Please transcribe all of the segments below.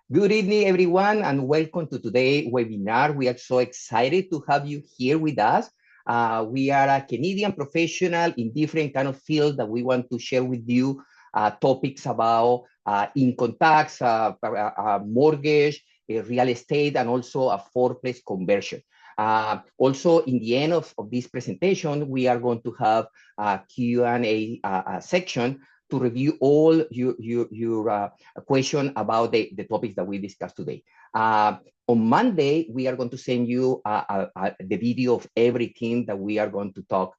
Good evening, everyone, and welcome to today's webinar. We are so excited to have you here with us. We are a Canadian professional in different kind of fields that we want to share with you topics about income tax, mortgage, real estate, and also a fourplex conversion. Also, in the end of this presentation, we are going to have a Q&A section to review all your question about the topics that we discussed today. On Monday, we are going to send you the video of everything that we are going to talk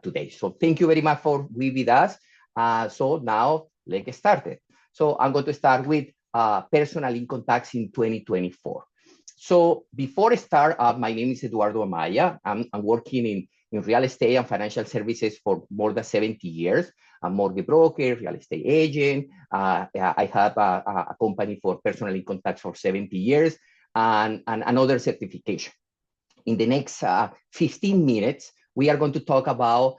today. So thank you very much for being with us. So now let's get started. So I'm going to start with personal income tax in 2024. So before I start, my name is Eduardo Amaya. I'm working in real estate and financial services for more than 70 years. I'm a mortgage broker, real estate agent. I have a company for personal income tax for 70 years and another certification. In the next 15 minutes, we are going to talk about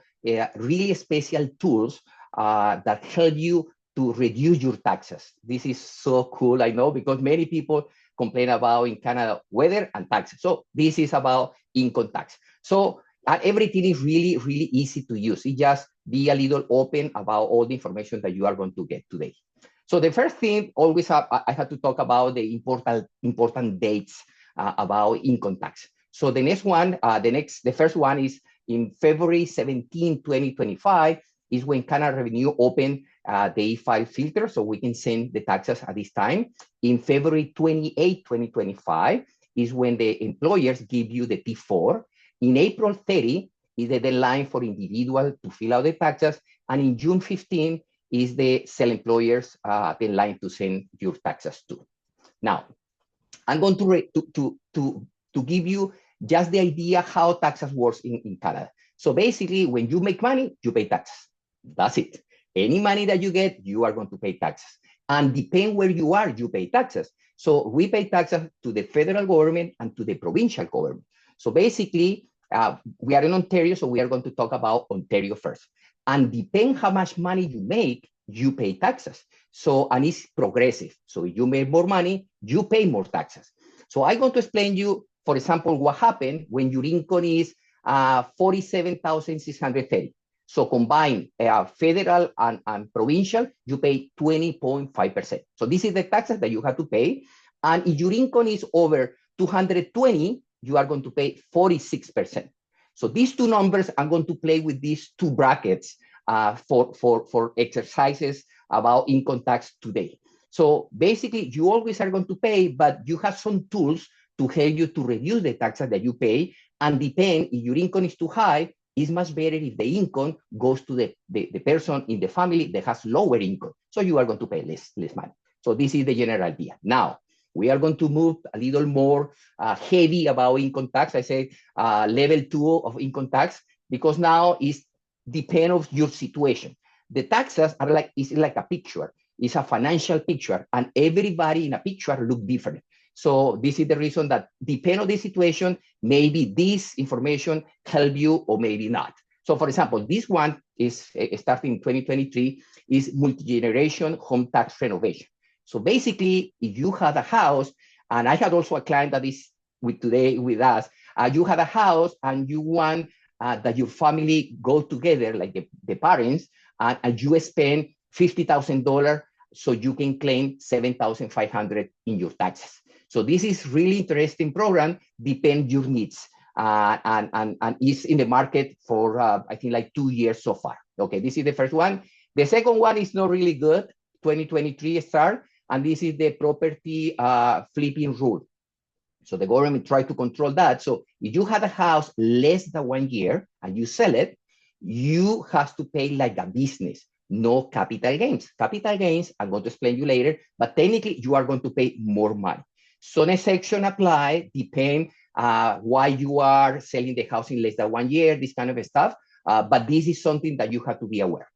really special tools that help you to reduce your taxes. This is so cool, I know, because many people complain about in Canada weather and taxes. So this is about income tax. So everything is really, really easy to use. It just be a little open about all the information that you are going to get today. So the first thing, always I have to talk about the important dates about income tax. So the next one, the first one is in February 17, 2025, is when Canada Revenue opened the E-file filter, so we can send the taxes at this time. In February 28, 2025, is when the employers give you the T4. In April 30 is the deadline for individuals to fill out the taxes, and in June 15 is the self-employers deadline to send your taxes to. Now, I'm going to give you just the idea how taxes works in Canada. So basically, when you make money, you pay taxes. That's it. Any money that you get, you are going to pay taxes. And depending where you are, you pay taxes. So we pay taxes to the federal government and to the provincial government. So basically, we are in Ontario, so we are going to talk about Ontario first. And depending how much money you make, you pay taxes. So, and it's progressive. So if you make more money, you pay more taxes. So I'm going to explain you, for example, what happened when your income is 47,630. So combine federal and provincial, you pay 20.5%. So this is the taxes that you have to pay. And if your income is over 220, you are going to pay 46%. So these two numbers, I'm going to play with these two brackets for exercises about income tax today. So basically, you always are going to pay, but you have some tools to help you to reduce the taxes that you pay. And depend, if your income is too high, it's much better if the income goes to the person in the family that has lower income. So you are going to pay less money. So this is the general idea. Now, we are going to move a little more heavy about income tax. I say level 2 of income tax, because now it's depend of your situation. The taxes are it's like a picture. It's a financial picture, and everybody in a picture look different. So this is the reason that depending on the situation, maybe this information help you or maybe not. So for example, this one is starting in 2023 is multi-generation home tax renovation. So basically, if you had a house, and I had also a client that is today with us, you had a house and you want that your family go together, like the parents, and you spend $50,000 so you can claim $7,500 in your taxes. So this is really interesting program, depend your needs, and is in the market for, I think, like 2 years so far. Okay, this is the first one. The second one is not really good, 2023 start, and this is the property flipping rule. So the government tried to control that. So if you had a house less than 1 year and you sell it, you have to pay like a business, no capital gains. Capital gains, I'm going to explain you later, but technically you are going to pay more money. Some exception apply, depend why you are selling the house in less than 1 year, this kind of stuff. But this is something that you have to be aware.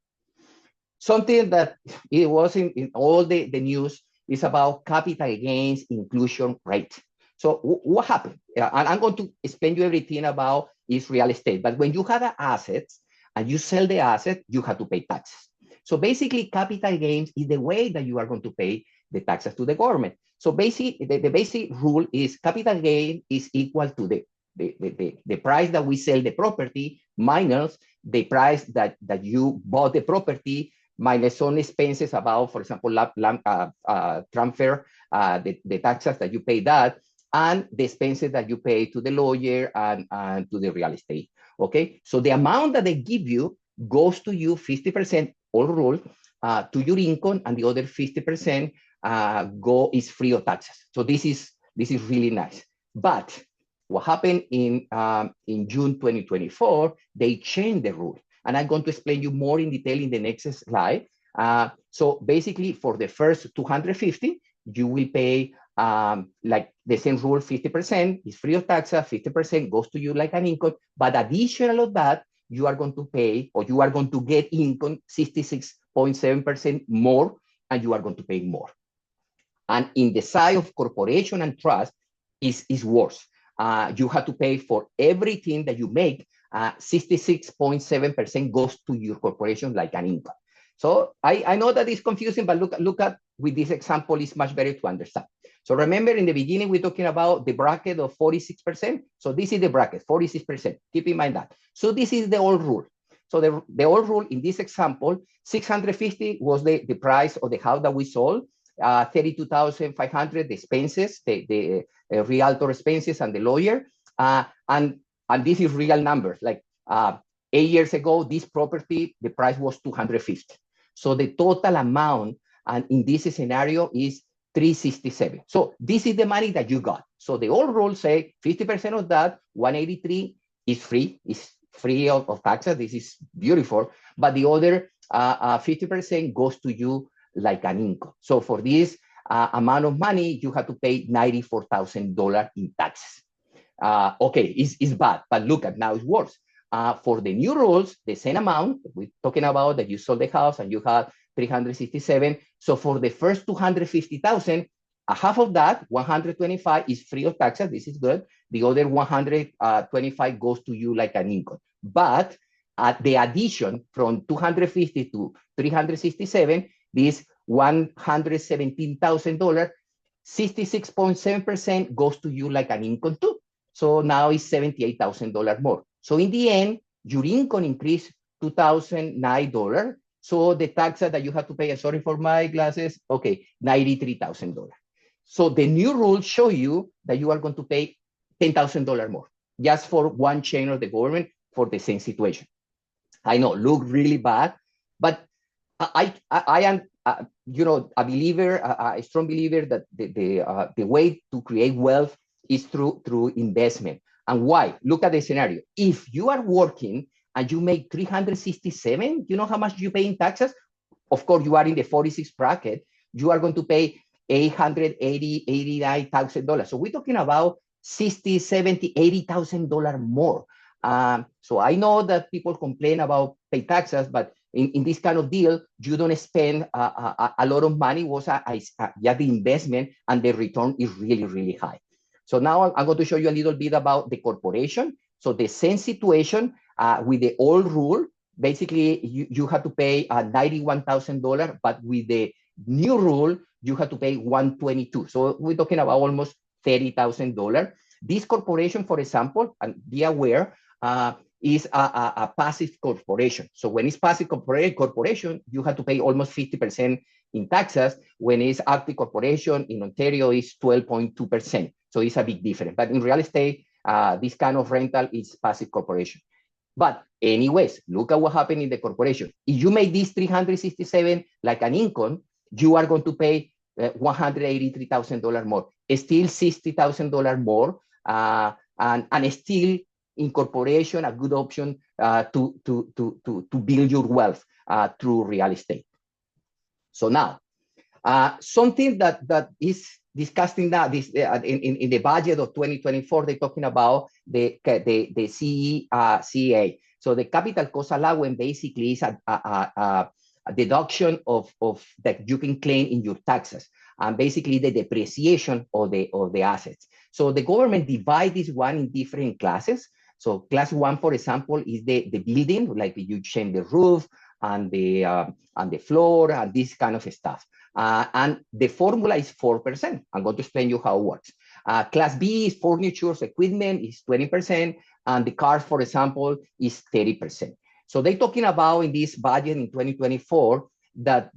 Something that it was in all the news is about capital gains inclusion rate. So what happened? And I'm going to explain you everything about is real estate. But when you have assets and you sell the asset, you have to pay taxes. So basically, capital gains is the way that you are going to pay the taxes to the government. So the basic rule is capital gain is equal to the price that we sell the property minus the price that you bought the property minus some expenses about, for example, transfer, the taxes that you pay that, and the expenses that you pay to the lawyer and to the real estate. Okay, so the amount that they give you goes to you 50% all rule to your income, and the other 50% is free of taxes. So this is really nice. But what happened in June 2024, they changed the rule. And I'm going to explain you more in detail in the next slide. So basically, for the first 250, you will pay like the same rule, 50% is free of taxes, 50% goes to you like an income. But additional of that, you are going to pay, or you are going to get income 66.7% more, and you are going to pay more. And in the side of corporation and trust is worse. You have to pay for everything that you make. 66.7% goes to your corporation like an income. So I know that it's confusing, but look at with this example, it's much better to understand. So remember, in the beginning, we're talking about the bracket of 46%. So this is the bracket, 46%. Keep in mind that. So this is the old rule. So the old rule in this example, 650 was the price of the house that we sold. 32,500 the expenses, the realtor expenses and the lawyer, and this is real numbers. Like 8 years ago, this property, the price was 250. So the total amount, and in this scenario, is 367. So this is the money that you got. So the old rules say 50% of that, 183 is free of taxes. This is beautiful, but the other 50% goes to you like an income. So for this amount of money, you have to pay $94,000 in taxes. Okay, it's bad, but look at now it's worse. For the new rules, the same amount we're talking about that you sold the house and you had 367. So for the first 250,000, half of that, 125 is free of taxes. This is good. The other 125 goes to you like an income. But the addition from 250 to 367, this $117,000, 66.7% goes to you like an income too. So now it's $78,000 more. So in the end, your income increased $2,009. So the tax that you have to pay, sorry for my glasses, okay, $93,000. So the new rules show you that you are going to pay $10,000 more just for one chain of the government for the same situation. I know, look really bad, but I am, a believer, a strong believer that the way to create wealth is through investment. And why? Look at the scenario. If you are working and you make 367, you know how much you pay in taxes? Of course, you are in the 46 bracket. You are going to pay $89,000. So we're talking about $60,000, $70,000, $80,000 more. So I know that people complain about pay taxes, but in this kind of deal, you don't spend a lot of money. Was the investment, and the return is really, really high. So now I'm going to show you a little bit about the corporation. So the same situation with the old rule, basically you have to pay $91,000, but with the new rule, you have to pay $122,000. So we're talking about almost $30,000. This corporation, for example, and be aware, is a passive corporation. So when it's passive corporation, you have to pay almost 50% in taxes. When it's active corporation in Ontario, is 12.2%. So it's a big difference. But in real estate, this kind of rental is passive corporation. But anyways, look at what happened in the corporation. If you make this 367 like an income, you are going to pay $183,000 more. It's still $60,000 more, and still incorporation a good option to build your wealth through real estate. So now, something that is discussing now this in the budget of 2024, they're talking about the CEA. So the capital cost allowance basically is a deduction of that you can claim in your taxes, and basically the depreciation of the assets. So the government divides this one in different classes. So class one, for example, is the building, like you change the roof and the floor and this kind of stuff. And the formula is 4%. I'm going to explain you how it works. Class B is furniture, equipment is 20%, and the cars, for example, is 30%. So they're talking about in this budget in 2024 that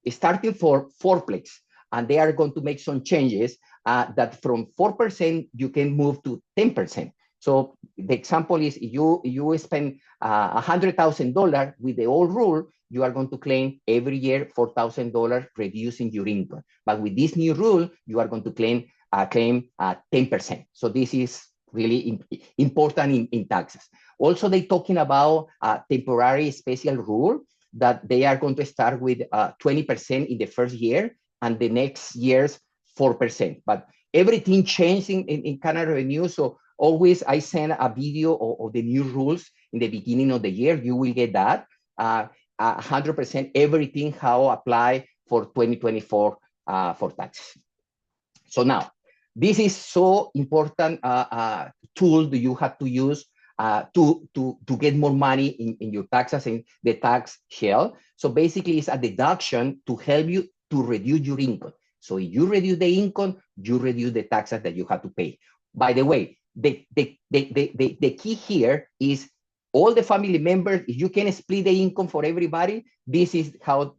starting for fourplex, and they are going to make some changes that from 4% you can move to 10%. So the example is you spend $100,000 with the old rule, you are going to claim every year $4,000 reducing your income. But with this new rule, you are going to claim 10%. So this is really important in taxes. Also, they're talking about a temporary special rule that they are going to start with 20% in the first year and the next year's 4%. But everything changed in Canada Renew. So always I send a video of the new rules in the beginning of the year. You will get that. 100% everything how apply for 2024 for taxes. So now, this is so important tool that you have to use to get more money in your taxes in the tax shell. So basically, it's a deduction to help you to reduce your income. So if you reduce the income, you reduce the taxes that you have to pay. By the way, the key here is all the family members, if you can split the income for everybody, this is how it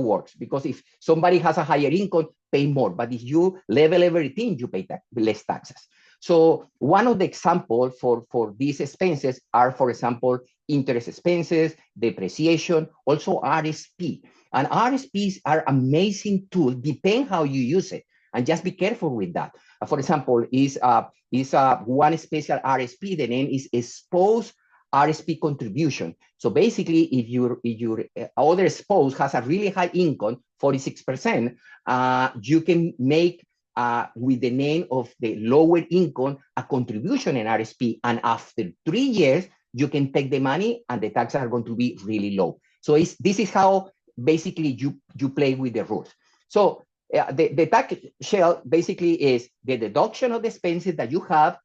works. Because if somebody has a higher income, pay more. But if you level everything, you pay less taxes. So one of the examples for these expenses are, for example, interest expenses, depreciation, also RSP. And RSPs are amazing tool, depend how you use it. And just be careful with that. For example, is one special RSP, the name is exposed RSP contribution. So basically, if your other spouse has a really high income, 46%, you can make with the name of the lower income a contribution in RSP, and after 3 years you can take the money and the taxes are going to be really low. So this is how basically you play with the rules. So the tax shell basically is the deduction of the expenses that you have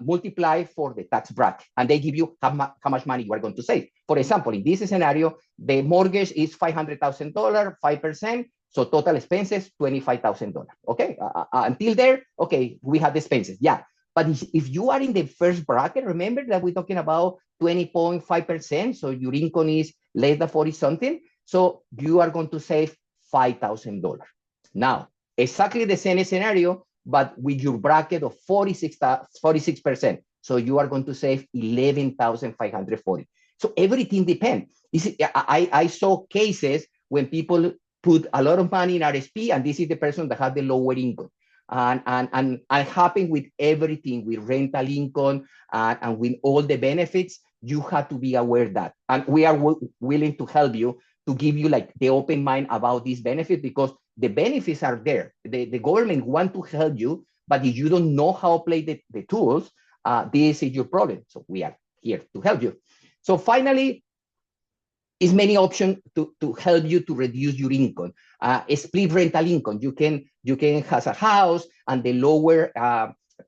multiply for the tax bracket, and they give you how much money you are going to save. For example, in this scenario, the mortgage is $500,000, 5%, so total expenses $25,000. Okay, until there, okay, we have the expenses. Yeah, but if you are in the first bracket, remember that we're talking about 20.5%, so your income is less than 40 something, so you are going to save $5,000. Now, exactly the same scenario, but with your bracket of 46%. So you are going to save 11,540. So everything depends. I saw cases when people put a lot of money in RSP, and this is the person that has the lower income. And happen with everything, with rental income and with all the benefits, you have to be aware of that. And we are willing to help you to give you like the open mind about these benefits, because the benefits are there. The government want to help you, but if you don't know how to play the tools, this is your problem. So we are here to help you. So finally, is many options to help you to reduce your income. Split rental income. You can have a house, and the lower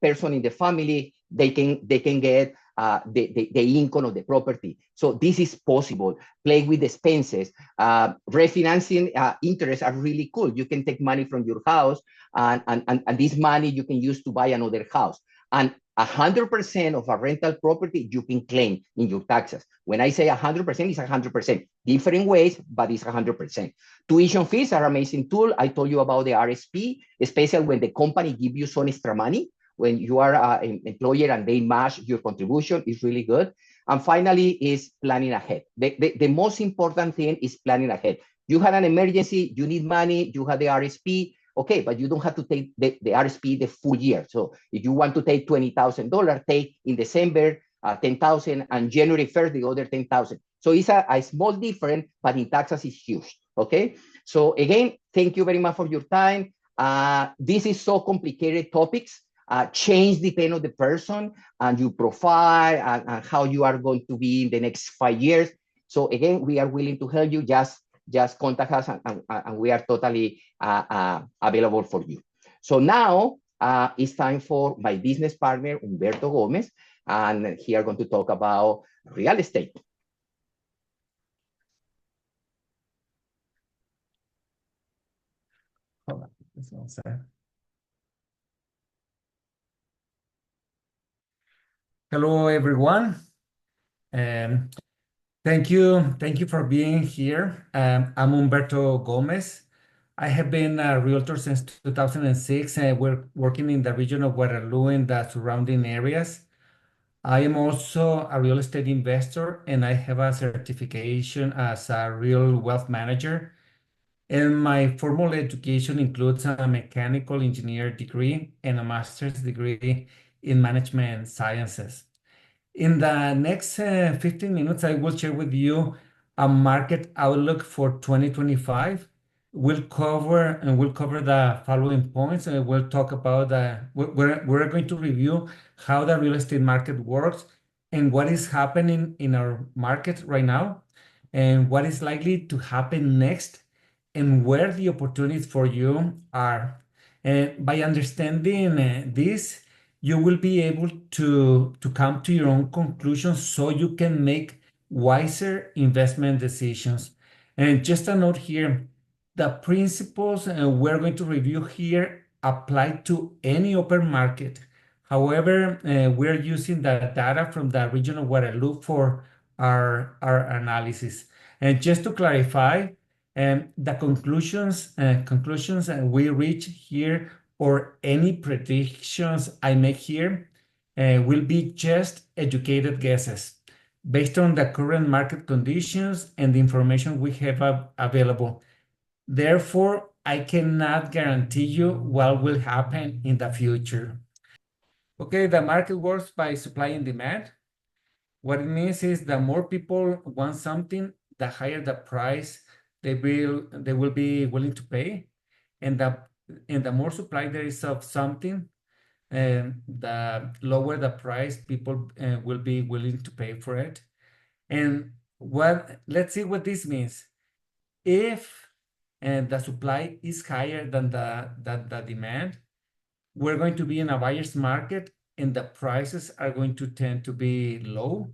person in the family, they can get the income of the property. So this is possible. Play with expenses. Refinancing interests are really cool. You can take money from your house, and this money you can use to buy another house. And 100% of a rental property you can claim in your taxes. When I say 100%, it's 100%. Different ways, but it's 100%. Tuition fees are an amazing tool. I told you about the RSP, especially when the company give you some extra money. When you are an employer and they match your contribution, is really good. And finally is planning ahead. The most important thing is planning ahead. You had an emergency, you need money, you have the RSP, okay, but you don't have to take the RSP the full year. So if you want to take $20,000, take in December 10,000, and January 1st the other 10,000. So it's a small difference, but in taxes it's huge. Okay. So again, thank you very much for your time. This is so complicated topics. Change depend on the person and your profile and how you are going to be in the next 5 years. So again, we are willing to help you. Just contact us, and we are totally available for you. So now it's time for my business partner, Humberto Gomez, and he are going to talk about real estate. Hello, everyone. Um, thank you for being here. I'm Humberto Gomez. I have been a realtor since 2006, and we're working in the region of Waterloo and the surrounding areas. I am also a real estate investor, and I have a certification as a real wealth manager. And my formal education includes a mechanical engineer degree and a master's degree in management sciences. In the next 15 minutes, I will share with you a market outlook for 2025. We'll cover the following points. We'll talk about we're going to review how the real estate market works and what is happening in our market right now and what is likely to happen next and where the opportunities for you are. And by understanding this, you will be able to come to your own conclusions so you can make wiser investment decisions. And just a note here, the principles we're going to review here apply to any open market. However, we're using the data from the region of Guadalupe for our analysis. And just to clarify, the conclusions we reach here or any predictions I make here will be just educated guesses based on the current market conditions and the information we have available. Therefore, I cannot guarantee you what will happen in the future. Okay, the market works by supply and demand. What it means is the more people want something, the higher the price they will be willing to pay, and the more supply there is of something, the lower the price people will be willing to pay for it. And let's see what this means. If the supply is higher than the demand, we're going to be in a buyer's market, and the prices are going to tend to be low.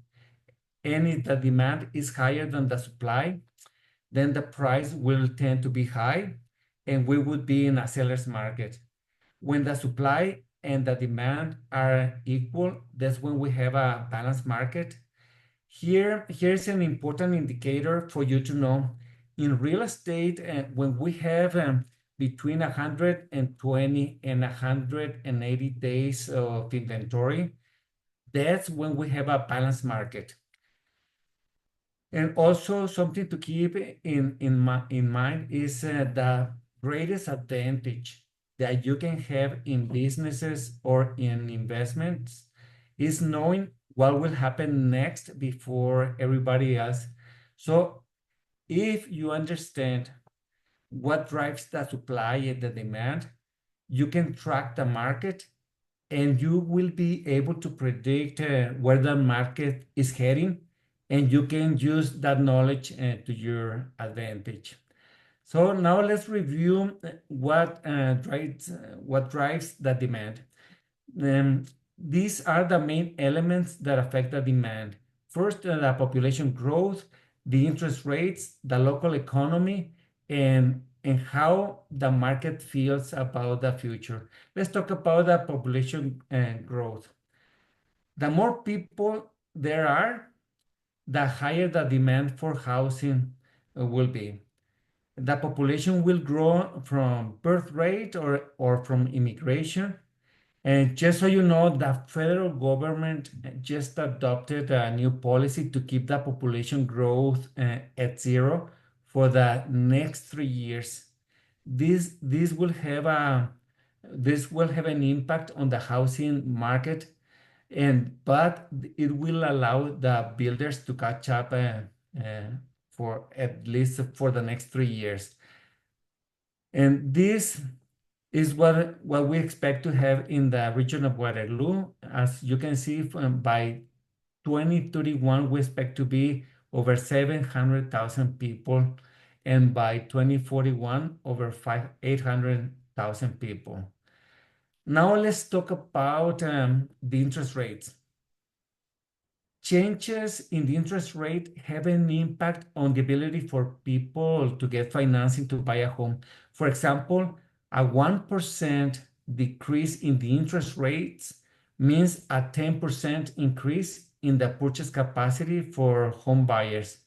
And if the demand is higher than the supply, then the price will tend to be high, and we would be in a seller's market. When the supply and the demand are equal, that's when we have a balanced market. Here's an important indicator for you to know. In real estate, when we have between 120 and 180 days of inventory, that's when we have a balanced market. And also something to keep in mind is the greatest advantage that you can have in businesses or in investments is knowing what will happen next before everybody else. So if you understand what drives the supply and the demand, you can track the market and you will be able to predict where the market is heading, and you can use that knowledge to your advantage. So now let's review what drives the demand. These are the main elements that affect the demand. First, the population growth, the interest rates, the local economy, and how the market feels about the future. Let's talk about the population growth. The more people there are, the higher the demand for housing will be. The population will grow from birth rate or from immigration. And just so you know, the federal government just adopted a new policy to keep the population growth at zero for the next 3 years. This will have an impact on the housing market, but it will allow the builders to catch up for at least for the next 3 years. And this is what we expect to have in the region of Waterloo. As you can see, by 2031, we expect to be over 700,000 people, and by 2041, over 800,000 people. Now let's talk about the interest rates. Changes in the interest rate have an impact on the ability for people to get financing to buy a home. For example, A 1% decrease in the interest rates means a 10% increase in the purchase capacity for home buyers.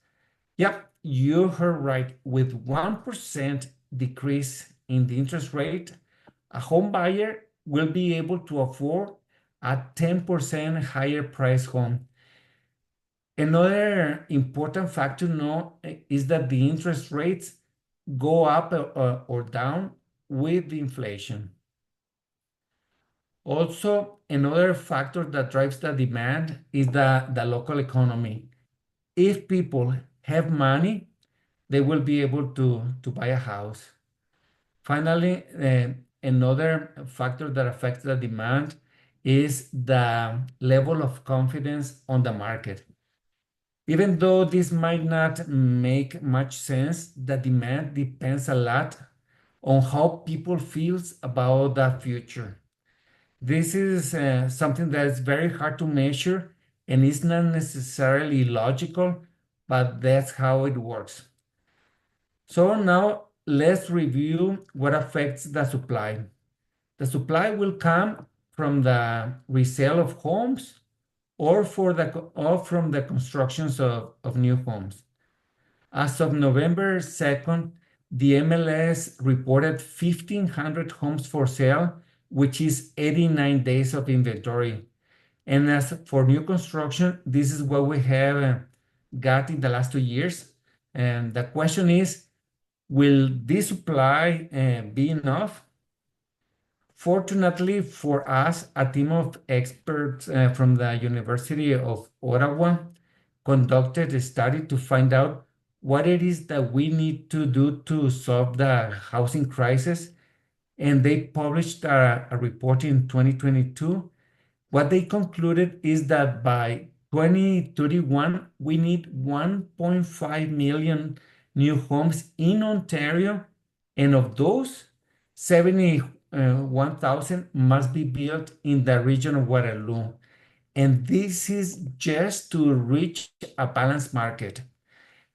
Yep, you heard right. With 1% decrease in the interest rate, a home buyer will be able to afford a 10% higher price home. Another important factor to know is that the interest rates go up or down with the inflation. Also, another factor that drives the demand is the local economy. If people have money, they will be able to buy a house. Finally, another factor that affects the demand is the level of confidence on the market. Even though this might not make much sense, the demand depends a lot on how people feels about the future. This is something that is very hard to measure and is not necessarily logical, but that's how it works. So now let's review what affects the supply. The supply will come from the resale of homes or from the constructions of new homes. As of November 2nd, the MLS reported 1,500 homes for sale, which is 89 days of inventory. And as for new construction, this is what we have got in the last 2 years. And the question is, will this supply be enough? Fortunately for us, a team of experts from the University of Ottawa conducted a study to find out what it is that we need to do to solve the housing crisis. And they published a report in 2022. What they concluded is that by 2031, we need 1.5 million new homes in Ontario, and of those, 71,000 must be built in the region of Waterloo. And this is just to reach a balanced market.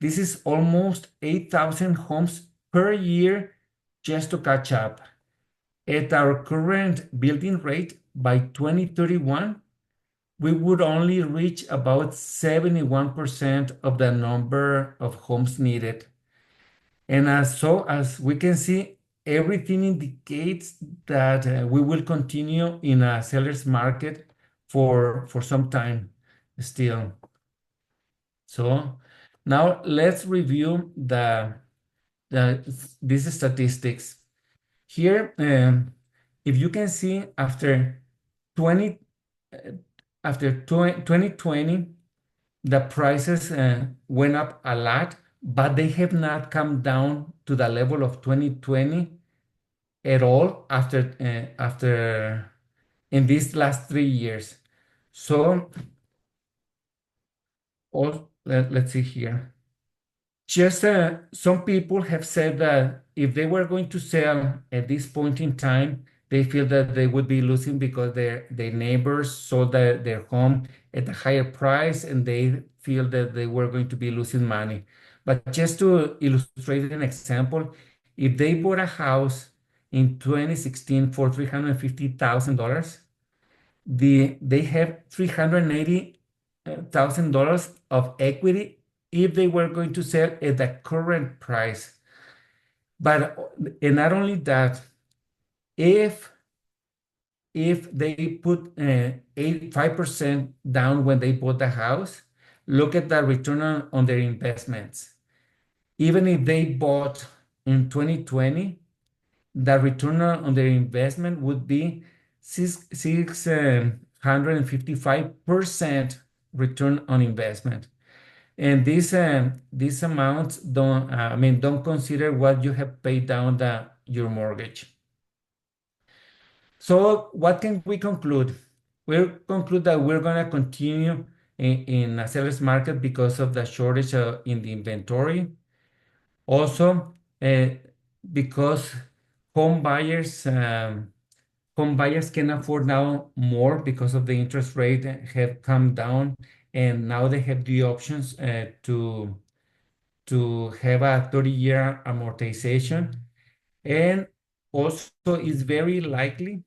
This is almost 8,000 homes per year just to catch up. At our current building rate, by 2031, we would only reach about 71% of the number of homes needed. And as we can see, everything indicates that we will continue in a seller's market for some time still. So now let's review these statistics. Here, if you can see, after 20 after 2020, the prices went up a lot, but they have not come down to the level of 2020 at all after in these last 3 years. So let's see here. Just some people have said that if they were going to sell at this point in time, they feel that they would be losing because their neighbors sold their home at a higher price and they feel that they were going to be losing money. But just to illustrate an example, if they bought a house in 2016 for $350,000, they have $380,000 of equity if they were going to sell at the current price. But and not only that, if they put 5% down when they bought the house, look at the return on their investments. Even if they bought in 2020, the return on their investment would be 655% return on investment. And these amounts don't consider what you have paid down your mortgage. So what can we conclude? We'll conclude that we're going to continue in a seller's market because of the shortage in the inventory. Also, because home buyers can afford now more because of the interest rate have come down, and now they have the options to have a 30-year amortization. And Also, it's very likely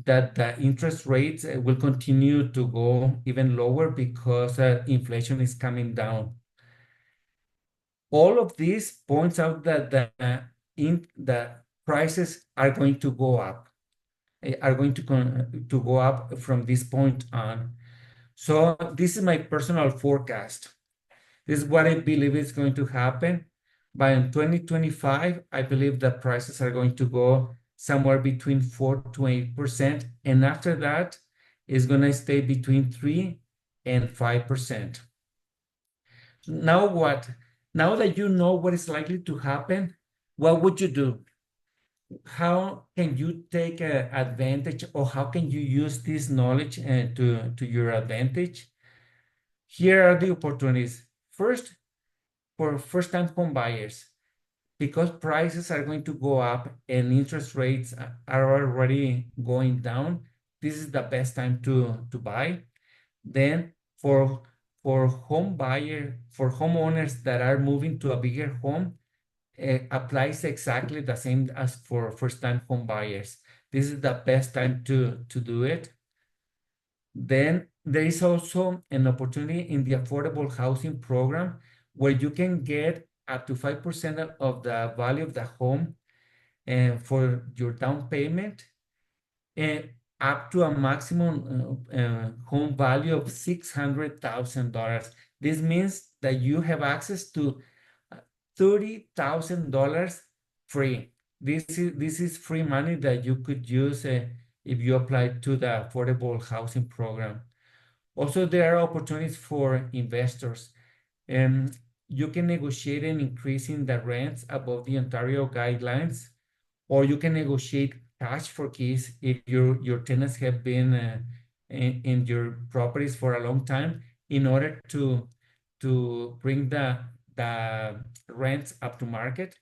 that the interest rates will continue to go even lower because inflation is coming down. All of this points out that the prices are going to go up, are going to go up from this point on. So this is my personal forecast. This is what I believe is going to happen. By in 2025, I believe the prices are going to go somewhere between 4 to 8%. And after that, it's going to stay between 3 and 5%. Now what? Now that you know what is likely to happen, what would you do? How can you take advantage, or how can you use this knowledge to your advantage? Here are the opportunities. First, for first-time home buyers, because prices are going to go up and interest rates are already going down, this is the best time to buy. Then for homeowners that are moving to a bigger home, applies exactly the same as for first-time home buyers. This is the best time to do it. Then there is also an opportunity in the affordable housing program where you can get up to 5% of the value of the home for your down payment, and up to a maximum home value of $600,000. This means that you have access to $30,000 free. This is free money that you could use if you apply to the affordable housing program. Also, there are opportunities for investors. Um, you can negotiate an increase in the rents above the Ontario guidelines, or you can negotiate cash for keys if your tenants have been in your properties for a long time, in order to bring the rents up to market.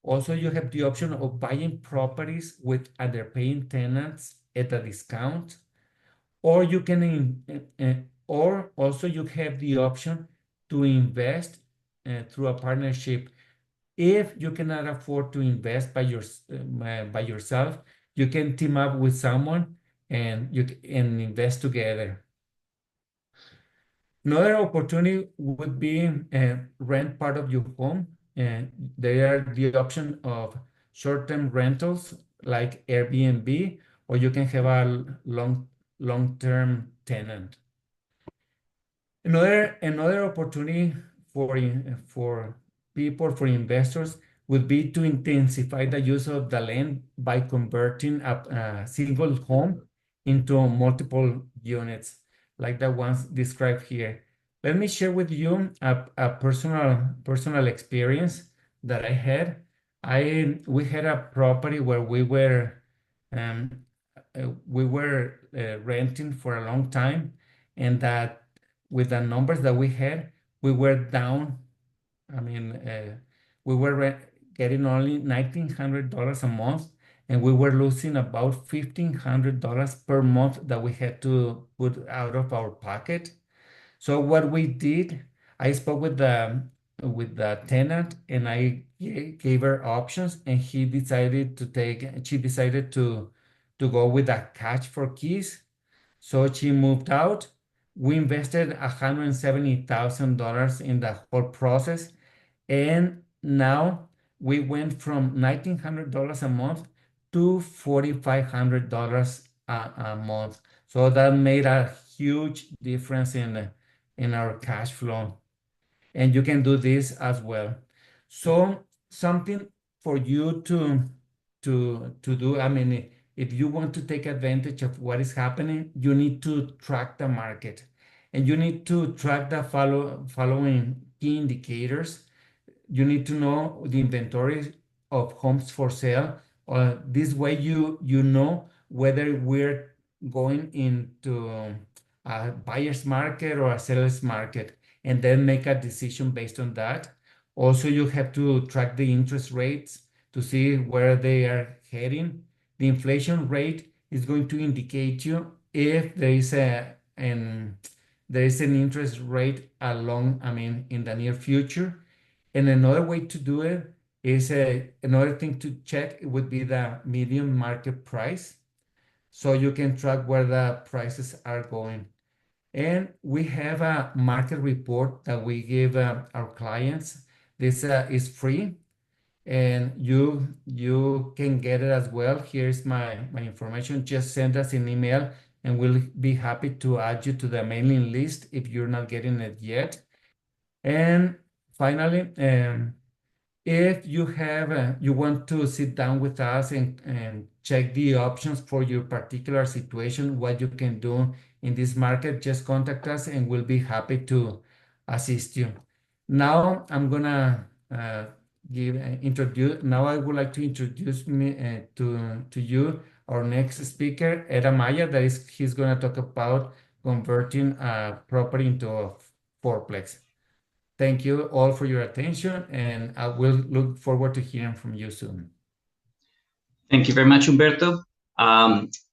Also, you have the option of buying properties with underpaying tenants at a discount, or you can or also you have the option to invest through a partnership. If you cannot afford to invest by yourself, you can team up with someone and you and invest together. Another opportunity would be rent part of your home. And there are the option of short-term rentals like Airbnb, or you can have a long-term tenant. Another opportunity for people, for investors, would be to intensify the use of the land by converting a single home into multiple units, like the ones described here. Let me share with you a personal experience that I had. We had a property where um, we were renting for a long time, and that with the numbers that we had, we were down. I mean, we were getting only $1,900 a month, and we were losing about $1,500 per month that we had to put out of our pocket. So what we did, I spoke with the tenant, and I gave her options, and she decided to go with a catch for keys. So she moved out. We invested $170,000 in the whole process, and now we went from $1,900 a month to $4,500 a month. So that made a huge difference in our cash flow. And you can do this as well. So something for you to do. I mean, if you want to take advantage of what is happening, you need to track the market, and you need to track the following key indicators. You need to know the inventory of homes for sale. This way you know whether we're going into a buyer's market or a seller's market, and then make a decision based on that. Also, you have to track the interest rates to see where they are heading. The inflation rate is going to indicate you if there is an interest rate in the near future. And another way to do it is another thing to check would be the median market price, so you can track where the prices are going. And we have a market report that we give our clients. This is free, and you can get it as well. Here's my information. Just send us an email, and we'll be happy to add you to the mailing list if you're not getting it yet. And finally, if you have you want to sit down with us and check the options for your particular situation, what you can do in this market, just contact us and we'll be happy to assist you. Now I'm gonna introduce. Now I would like to introduce me to you our next speaker, Ed Amaya. That is, he's gonna talk about converting a property into a fourplex. Thank you all for your attention, and I will look forward to hearing from you soon. Thank you very much, Humberto.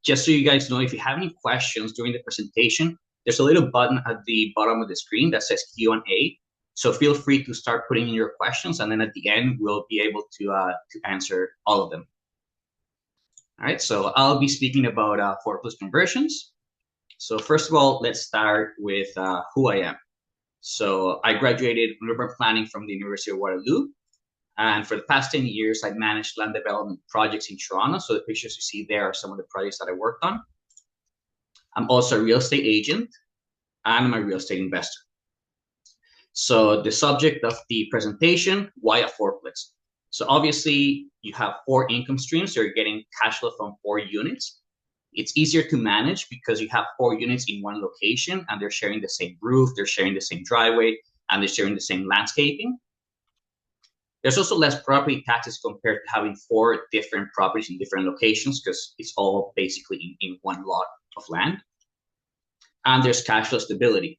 Just so you guys know, if you have any questions during the presentation, there's a little button at the bottom of the screen that says Q&A. So feel free to start putting in your questions, and then at the end, we'll be able to answer all of them. All right, so I'll be speaking about fourplex conversions. So first of all, let's start with who I am. So I graduated in urban planning from the University of Waterloo. And for the past 10 years, I've managed land development projects in Toronto. So the pictures you see there are some of the projects that I worked on. I'm also a real estate agent, and I'm a real estate investor. So the subject of the presentation, why a fourplex? So obviously you have 4 income streams. So you're getting cash flow from 4 units. It's easier to manage because you have 4 units in one location and they're sharing the same roof, they're sharing the same driveway, and they're sharing the same landscaping. There's also less property taxes compared to having 4 different properties in different locations because it's all basically in one lot of land. And there's cash flow stability.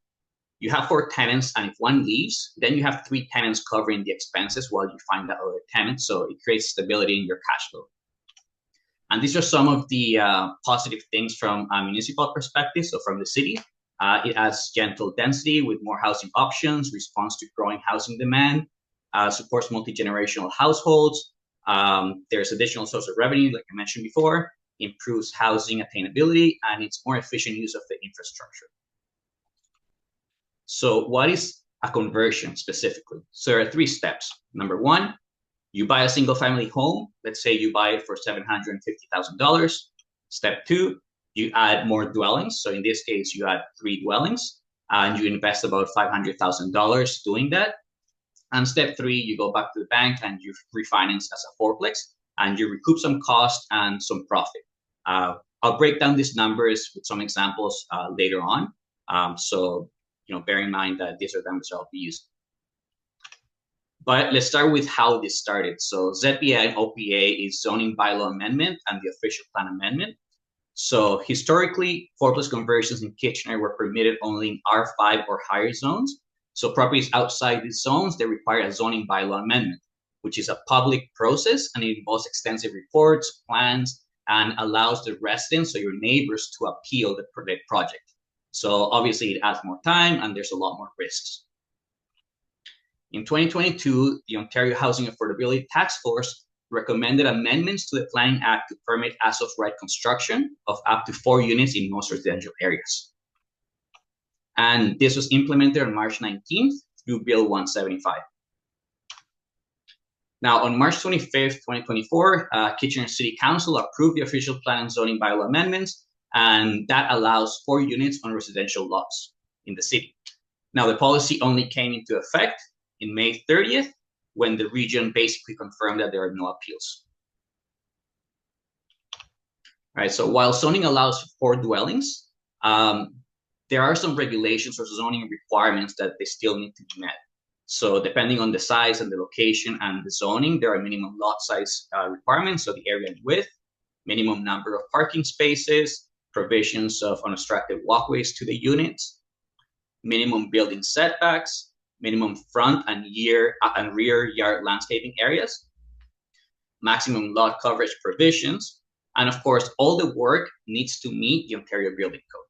You have 4 tenants, and if one leaves, then you have 3 tenants covering the expenses while you find that other tenant. So it creates stability in your cash flow. And these are some of the positive things from a municipal perspective. So from the city, it adds gentle density with more housing options, responds to growing housing demand, supports multi-generational households. There's additional source of revenue, like I mentioned before, improves housing attainability, and it's more efficient use of the infrastructure. So what is a conversion specifically? So there are 3 steps. Number 1, you buy a single family home. Let's say you buy it for $750,000. Step 2, you add more dwellings. So in this case, you add 3 dwellings and you invest about $500,000 doing that. And step 3, you go back to the bank and you refinance as a fourplex and you recoup some cost and some profit. I'll break down these numbers with some examples later on. So, bear in mind that these are the numbers I'll be using. But let's start with how this started. So ZBA and OPA is zoning bylaw amendment and the official plan amendment. So historically, fourplex conversions in Kitchener were permitted only in R5 or higher zones. So properties outside these zones, they require a zoning bylaw amendment, which is a public process, and it involves extensive reports, plans, and allows the residents, so your neighbors, to appeal the project. So obviously it adds more time and there's a lot more risks. In 2022, the Ontario Housing Affordability Task Force recommended amendments to the Planning Act to permit as-of-right construction of up to 4 units in most residential areas. And this was implemented on March 19th through Bill 175. Now, on March 25th, 2024, Kitchener City Council approved the official plan and zoning bylaw amendments, and that allows 4 units on residential lots in the city. Now, the policy only came into effect in May 30th, when the region basically confirmed that there are no appeals. All right, so while zoning allows 4 dwellings, there are some regulations or zoning requirements that they still need to be met. So depending on the size and the location and the zoning, there are minimum lot size requirements, so the area and width, minimum number of parking spaces, provisions of unobstructed walkways to the units, minimum building setbacks, minimum front and rear yard landscaping areas, maximum lot coverage provisions, and of course, all the work needs to meet the Ontario Building Code.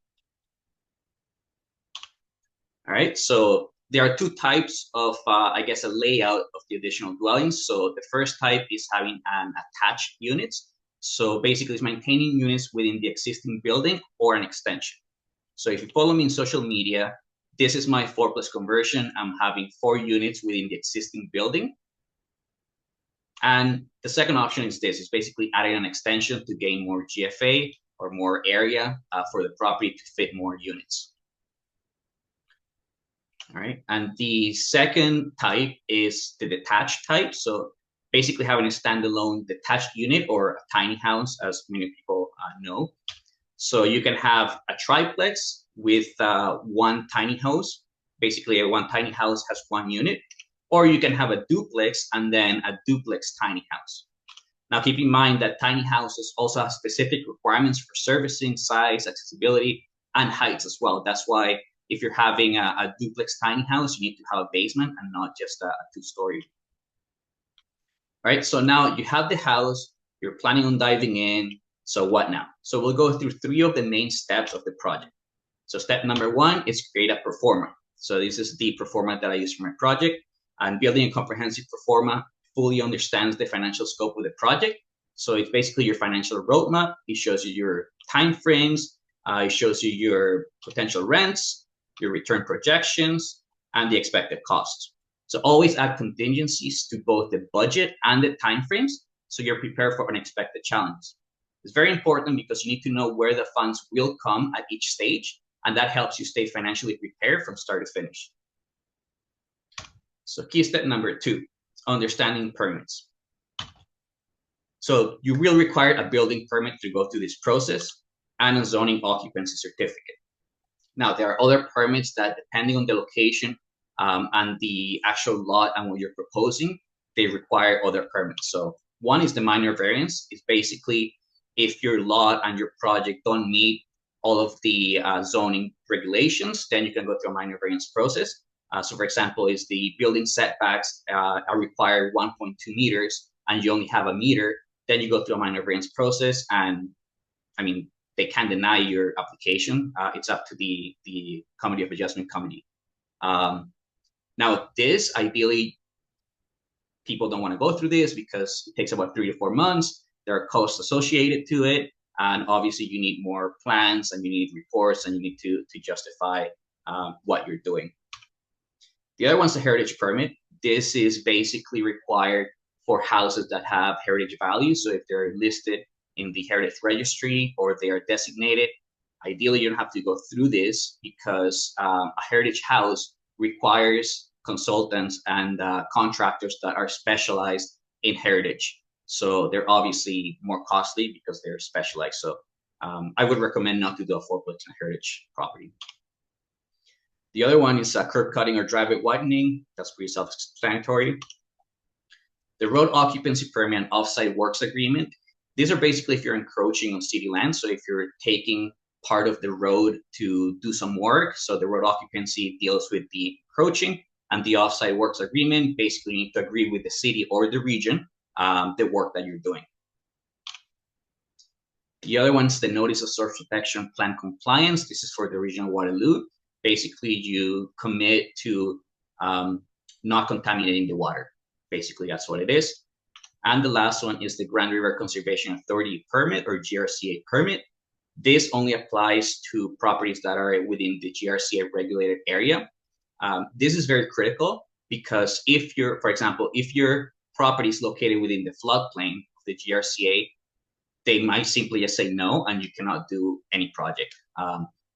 All right, so there are two types of, I guess, a layout of the additional dwellings. So the first type is having an attached units. So basically it's maintaining units within the existing building or an extension. So if you follow me in social media, this is my 4+ conversion. I'm having 4 units within the existing building. And the second option is this, is basically adding an extension to gain more GFA or more area for the property to fit more units. All right, and the second type is the detached type. So basically having a standalone detached unit or a tiny house, as many people know. So you can have a triplex with one tiny house. Basically, one tiny house has 1 unit. Or you can have a duplex and then a duplex tiny house. Now, keep in mind that tiny houses also have specific requirements for servicing, size, accessibility, and heights as well. That's why if you're having a duplex tiny house, you need to have a basement and not just a 2-story. All right, so now you have the house, you're planning on diving in. So what now? So we'll go through 3 of the main steps of the project. So step number 1 is create a pro forma. So this is the pro forma that I use for my project. And building a comprehensive pro forma fully understands the financial scope of the project. So it's basically your financial roadmap. It shows you your time frames. It shows you your potential rents, your return projections, and the expected costs. So always add contingencies to both the budget and the time frames, so you're prepared for unexpected challenges. It's very important because you need to know where the funds will come at each stage, and that helps you stay financially prepared from start to finish. So key step number 2, understanding permits. So you will require a building permit to go through this process and a zoning occupancy certificate. Now, there are other permits that, depending on the location and the actual lot and what you're proposing, they require other permits. So one is the minor variance. It's basically if your lot and your project don't meet all of the zoning regulations, then you can go through a minor variance process. So for example, is the building setbacks are required 1.2 meters and you only have a meter, then you go through a minor variance process, and I mean, they can deny your application. It's up to the Committee of Adjustment Committee. Now this, ideally, people don't want to go through this because it takes about 3 to 4 months. There are costs associated to it. And obviously you need more plans and you need reports and you need to justify what you're doing. The other one's the heritage permit. This is basically required for houses that have heritage value. So if they're listed in the heritage registry or they are designated, ideally you don't have to go through this because a heritage house requires consultants and contractors that are specialized in heritage. So they're obviously more costly because they're specialized. So I would recommend not to do a fourplex in a heritage property. The other one is curb cutting or driveway widening. That's pretty self-explanatory. The road occupancy permit and off-site works agreement. These are basically if you're encroaching on city land. So if you're taking part of the road to do some work. So the road occupancy deals with the encroaching, and the off-site works agreement basically you need to agree with the city or the region the work that you're doing. The other one's the notice of source protection plan compliance. This is for the region of Waterloo. Basically, you commit to not contaminating the water. Basically, that's what it is. And the last one is the Grand River Conservation Authority permit or GRCA permit. This only applies to properties that are within the GRCA regulated area. This is very critical because if you're, for example, if your property is located within the floodplain of the GRCA, they might simply just say no and you cannot do any project.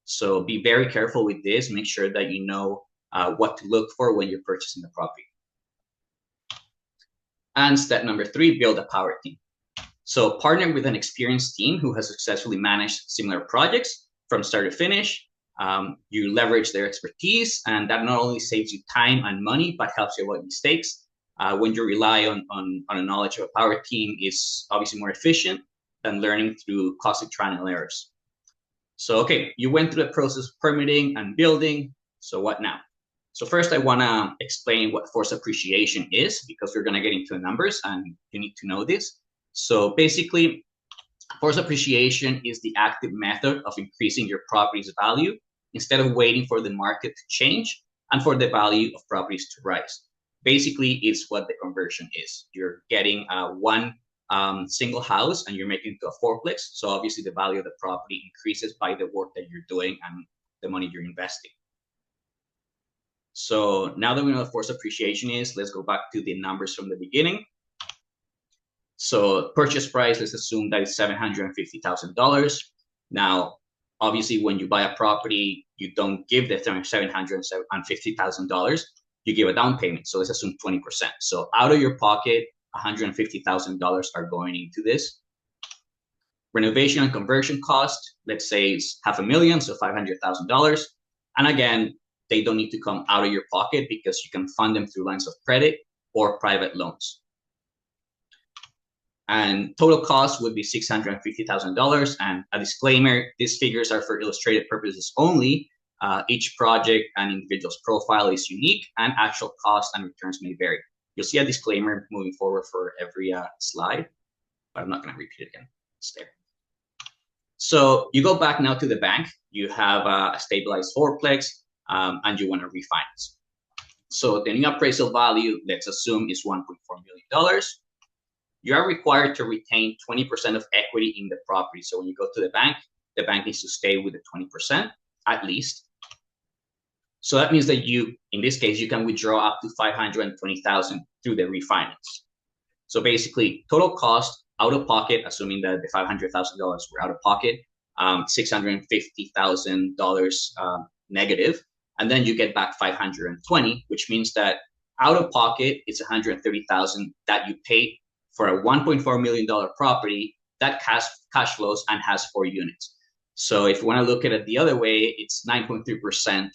So be very careful with this. Make sure that you know what to look for when you're purchasing the property. And step number 3, build a power team. So partner with an experienced team who has successfully managed similar projects from start to finish. You leverage their expertise, and that not only saves you time and money, but helps you avoid mistakes. When you rely on a knowledge of a power team is obviously more efficient than learning through costly trial and errors. So, okay, you went through the process of permitting and building. So what now? So first I want to explain what force appreciation is, because we're going to get into the numbers and you need to know this. So basically, force appreciation is the active method of increasing your property's value. Instead of waiting for the market to change, and for the value of properties to rise. Basically, it's what the conversion is. You're getting one single house and you're making it to a fourplex. So obviously the value of the property increases by the work that you're doing and the money you're investing. So now that we know what forced appreciation is, let's go back to the numbers from the beginning. So purchase price, let's assume that it's $750,000. Now, obviously, when you buy a property, you don't give the $750,000. You give a down payment. So let's assume 20%. So out of your pocket, $150,000 are going into this. Renovation and conversion cost, let's say it's $500,000, so $500,000. And again, they don't need to come out of your pocket because you can fund them through lines of credit or private loans. And total cost would be $650,000. And a disclaimer, these figures are for illustrative purposes only. Each project and individual's profile is unique and actual cost and returns may vary. You'll see a disclaimer moving forward for every slide, but I'm not going to repeat it again. It's there. So you go back now to the bank. You have a stabilized fourplex and you want to refinance. So the new appraisal value, let's assume, is $1.4 million. You are required to retain 20% of equity in the property. So when you go to the bank needs to stay with the 20% at least. So that means that you, in this case, you can withdraw up to $520,000 through the refinance. So basically, total cost out of pocket, assuming that the $500,000 were out of pocket, $650,000 negative, and then you get back $520,000, which means that out of pocket it's $130,000 that you paid for a $1.4 million property that cash flows and has 4 units. So if you want to look at it the other way, it's 9.3%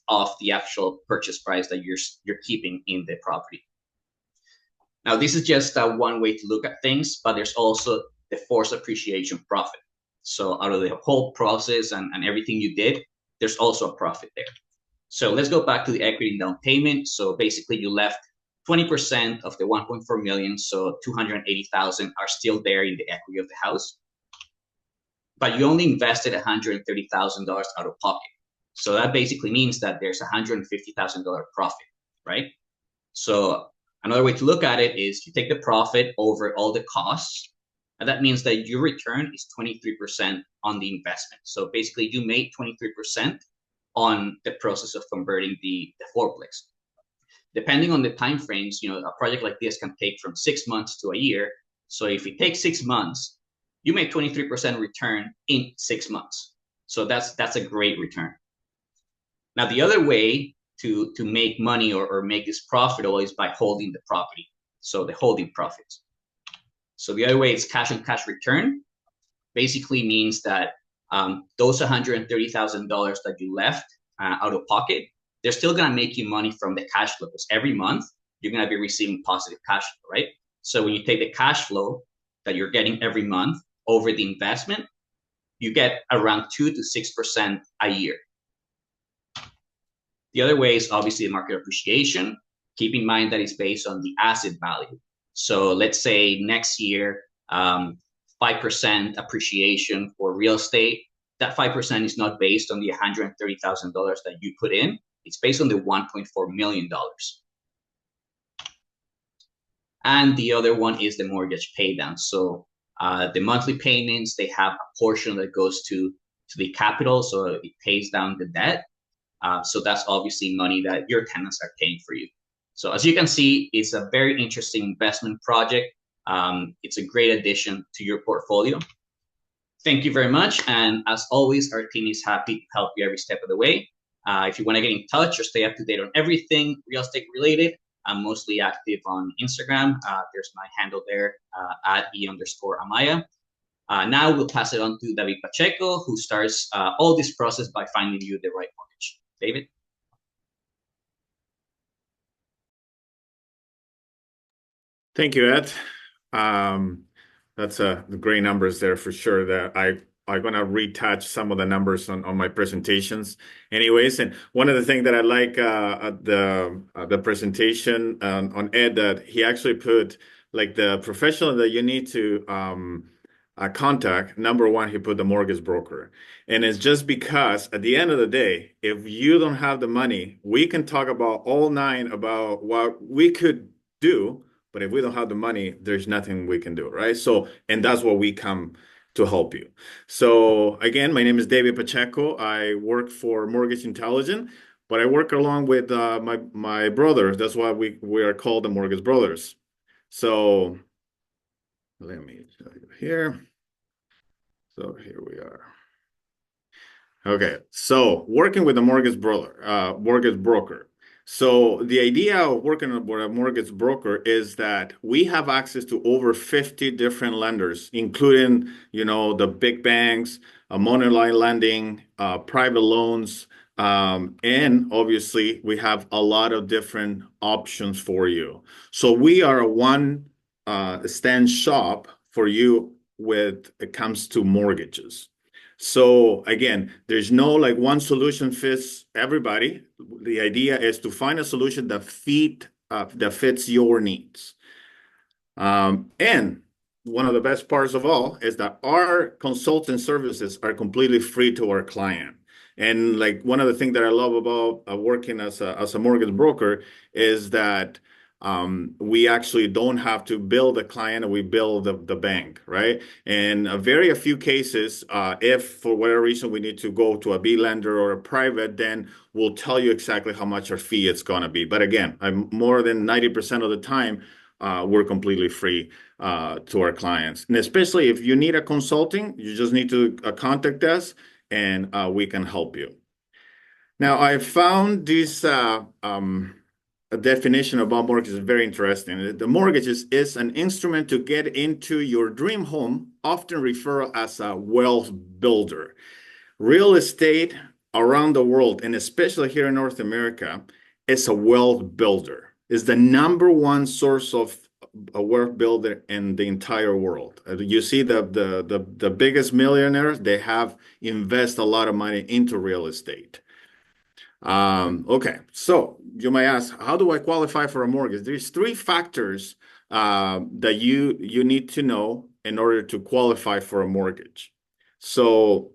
of the actual purchase price that you're keeping in the property. Now, this is just one way to look at things, but there's also the forced appreciation profit. So out of the whole process and everything you did, there's also a profit there. So let's go back to the equity and down payment. So basically you left 20% of the 1.4 million, so 280,000 are still there in the equity of the house. But you only invested $130,000 out of pocket. So that basically means that there's $150,000 profit, right? So another way to look at it is you take the profit over all the costs, and that means that your return is 23% on the investment. So basically you made 23% on the process of converting the fourplex. Depending on the time frames, a project like this can take from 6 months to a year. So if it takes 6 months, you make 23% return in 6 months. So that's a great return. Now, the other way to make money or make this profitable is by holding the property. So the holding profits. So the other way is cash on cash return. Basically means that those $130,000 that you left out of pocket, they're still going to make you money from the cash flow, because every month you're going to be receiving positive cash flow, right? So when you take the cash flow that you're getting every month over the investment, you get around 2 to 6% a year. The other way is obviously the market appreciation. Keep in mind that it's based on the asset value. So let's say next year, 5% appreciation for real estate. That 5% is not based on the $130,000 that you put in. It's based on the $1.4 million. And the other one is the mortgage pay down. So the monthly payments, they have a portion that goes to the capital, so it pays down the debt. So that's obviously money that your tenants are paying for you. So as you can see, it's a very interesting investment project. It's a great addition to your portfolio. Thank you very much. And as always, our team is happy to help you every step of the way. If you want to get in touch or stay up to date on everything real estate related, I'm mostly active on Instagram. There's my handle there at @e_amaya. Now we'll pass it on to David Pacheco, who starts all this process by finding you the right mortgage. David? Thank you, Ed. That's the great numbers there for sure. That I'm gonna retouch some of the numbers on my presentations, anyways. And one of the things that I like the presentation on Ed, that he actually put like the professional that you need to contact, number one, he put the mortgage broker. And it's just because at the end of the day, if you don't have the money, we can talk about all nine about what we could do, but if we don't have the money, there's nothing we can do, right? So, and that's what we come to help you. So again, my name is David Pacheco. I work for Mortgage Intelligence, but I work along with my brothers. That's why we are called the Mortgage Brothers. So let me show you here. So here we are. Okay, so working with a mortgage broker. So the idea of working with a mortgage broker is that we have access to over 50 different lenders, including, the big banks, monoline lending, private loans, and obviously we have a lot of different options for you. So we are a one stand shop for you when it comes to mortgages. So again, there's no like one solution fits everybody. The idea is to find a solution that fits your needs. And one of the best parts of all is that our consulting services are completely free to our client. And like one of the things that I love about working as a mortgage broker is that we actually don't have to bill the client, we bill the bank, right? And very few cases, if for whatever reason we need to go to a B lender or a private, then we'll tell you exactly how much our fee it's going to be. But again, more than 90% of the time, we're completely free to our clients. And especially if you need a consulting, you just need to contact us and we can help you. Now, I found this a definition about mortgage is very interesting. The mortgage is an instrument to get into your dream home, often referred as a wealth builder. Real estate around the world, and especially here in North America, is a wealth builder. Is the number one source of a wealth builder in the entire world. You see the biggest millionaires, they have invested a lot of money into real estate. Okay, so you might ask, how do I qualify for a mortgage? There's three factors that you need to know in order to qualify for a mortgage. So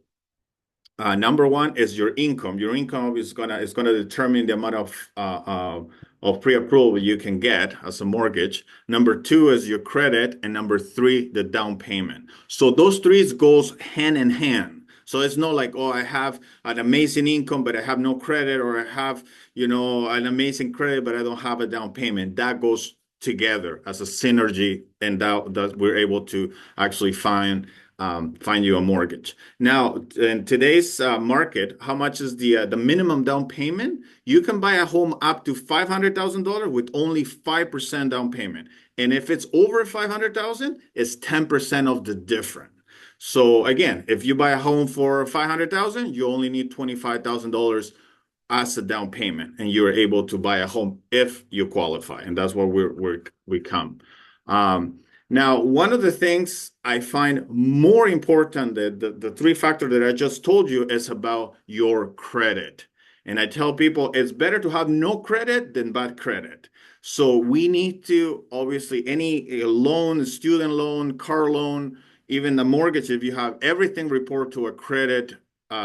number one is your income. Your income is gonna determine the amount of pre-approval you can get as a mortgage. Number two is your credit, and number three, the down payment. So those three goes hand in hand. So it's not like, oh, I have an amazing income, but I have no credit, or I have, an amazing credit, but I don't have a down payment. That goes together as a synergy, and that we're able to actually find you a mortgage. Now, in today's market, how much is the minimum down payment? You can buy a home up to $500,000 with only 5% down payment. And if it's over 500,000, it's 10% of the difference. So again, if you buy a home for 500,000, you only need $25,000 as a down payment, and you're able to buy a home if you qualify, and that's where we come. Now, one of the things I find more important than the three factors that I just told you is about your credit. And I tell people it's better to have no credit than bad credit. So we need to, obviously, any loan, student loan, car loan, even the mortgage, if you have everything report to a credit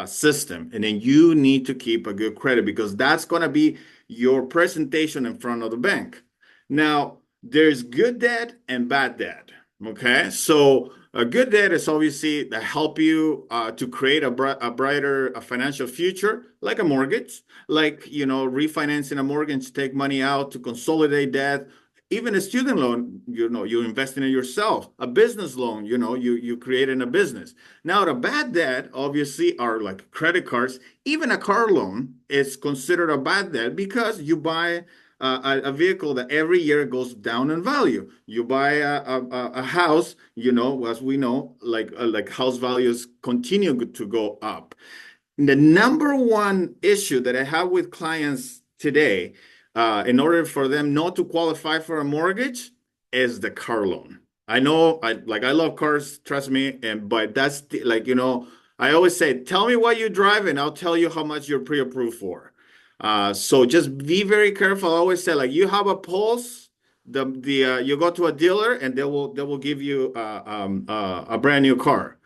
system, and then you need to keep a good credit, because that's going to be your presentation in front of the bank. Now, there's good debt and bad debt. Okay, so a good debt is obviously to help you to create a brighter financial future, like a mortgage, like refinancing a mortgage, take money out to consolidate debt. Even a student loan, you're investing in yourself. A business loan, you creating a business. Now, the bad debt obviously are like credit cards. Even a car loan is considered a bad debt because you buy a vehicle that every year goes down in value. You buy a house, as we know, like house values continue to go up. The number one issue that I have with clients today, in order for them not to qualify for a mortgage, is the car loan. I know, I love cars, trust me, but that's I always say, tell me what you drive and I'll tell you how much you're pre-approved for. So just be very careful. I always say, you have a pulse, you go to a dealer and they will give you a brand new car.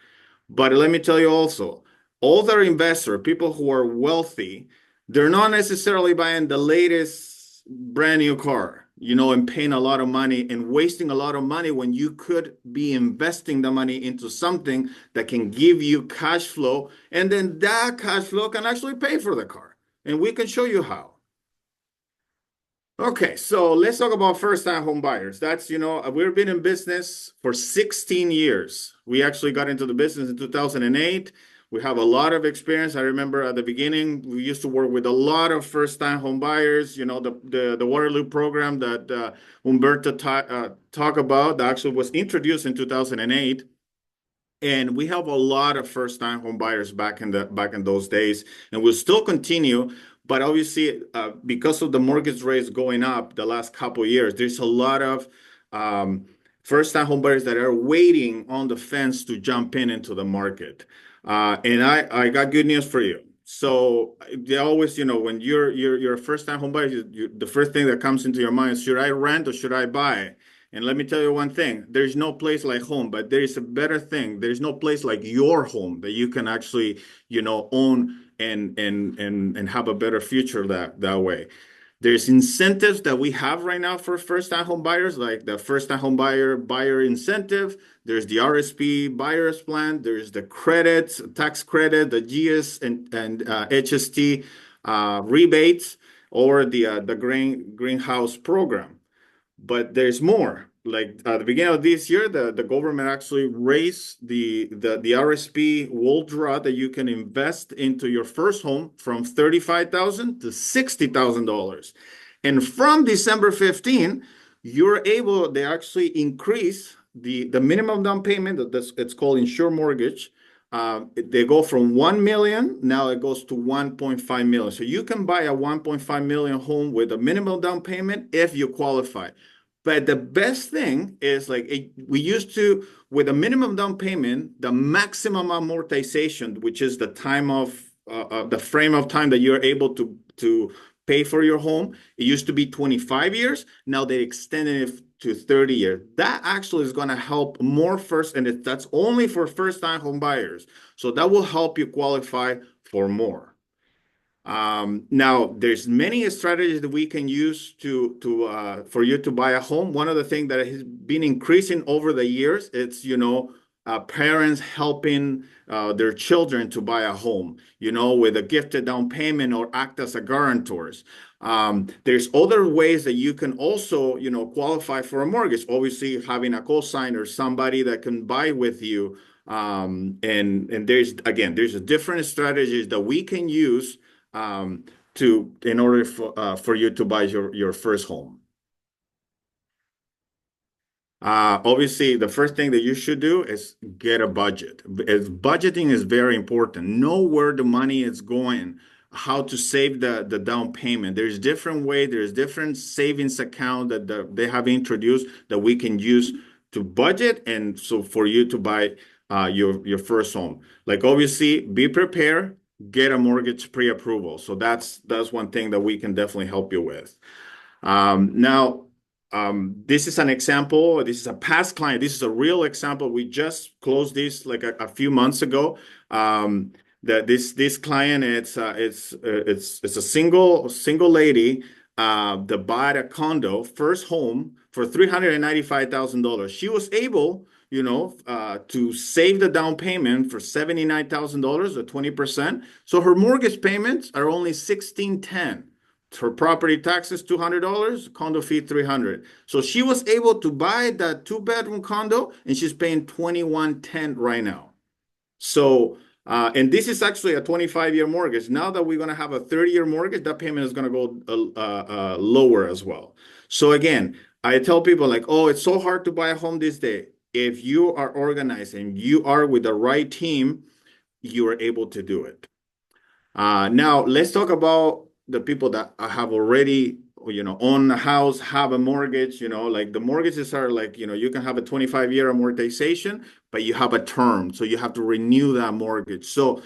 But let me tell you also, older investor, people who are wealthy, they're not necessarily buying the latest brand new car, and paying a lot of money and wasting a lot of money when you could be investing the money into something that can give you cash flow, and then that cash flow can actually pay for the car. And we can show you how. Okay, so let's talk about first-time home buyers. That's, we've been in business for 16 years. We actually got into the business in 2008. We have a lot of experience. I remember at the beginning, we used to work with a lot of first-time home buyers. The Waterloo program that Humberto talked about, that actually was introduced in 2008. And we have a lot of first-time home buyers back in those days, and we'll still continue. But obviously, because of the mortgage rates going up the last couple of years, there's a lot of first-time home buyers that are waiting on the fence to jump into the market. And I got good news for you. So they always, when you're a first-time home buyer, the first thing that comes into your mind is, should I rent or should I buy? And let me tell you one thing, there's no place like home, but there is a better thing. There's no place like your home that you can actually, own and have a better future that way. There's incentives that we have right now for first-time home buyers, like the first-time home buyer incentive. There's the RSP buyer's plan. There's the credits, tax credit, the GS and HST rebates, or the greenhouse program. But there's more. Like at the beginning of this year, the government actually raised the RSP will draw that you can invest into your first home from $35,000 to $60,000. And from December 15, they actually increase the minimum down payment. It's called insured mortgage. They go from 1 million, now it goes to 1.5 million. So you can buy a 1.5 million home with a minimum down payment if you qualify. But the best thing is, we used to, with a minimum down payment, the maximum amortization, which is the time of the frame of time that you're able to pay for your home, it used to be 25 years. Now they extended it to 30 years. That actually is going to help more and that's only for first-time home buyers. So that will help you qualify for more. Now, there's many strategies that we can use for you to buy a home. One of the things that has been increasing over the years, it's, parents helping their children to buy a home, with a gifted down payment or act as a guarantors. There's other ways that you can also, qualify for a mortgage. Obviously, having a co-signer, somebody that can buy with you. And there's different strategies that we can use in order for you to buy your first home. Obviously, the first thing that you should do is get a budget. Budgeting is very important. Know where the money is going, how to save the down payment. There's different ways. There's different savings account that they have introduced that we can use to budget, and so for you to buy your first home. Obviously, be prepared. Get a mortgage pre-approval. So that's one thing that we can definitely help you with. Now, this is an example. This is a past client. This is a real example. We just closed this a few months ago. That this client, it's a single lady that bought a condo, first home, for $395,000. She was able, to save the down payment for $79,000 or 20%. So her mortgage payments are only $1,610. Her property taxes, $200, condo fee, $300. So she was able to buy that 2-bedroom condo, and she's paying $2,110 right now. So, and this is actually a 25-year mortgage. Now that we're going to have a 30-year mortgage, that payment is going to go lower as well. So again, I tell people oh, it's so hard to buy a home this day. If you are organized and you are with the right team, you are able to do it. Now, let's talk about the people that have already, own a house, have a mortgage, the mortgages are you can have a 25-year amortization, but you have a term. So you have to renew that mortgage. So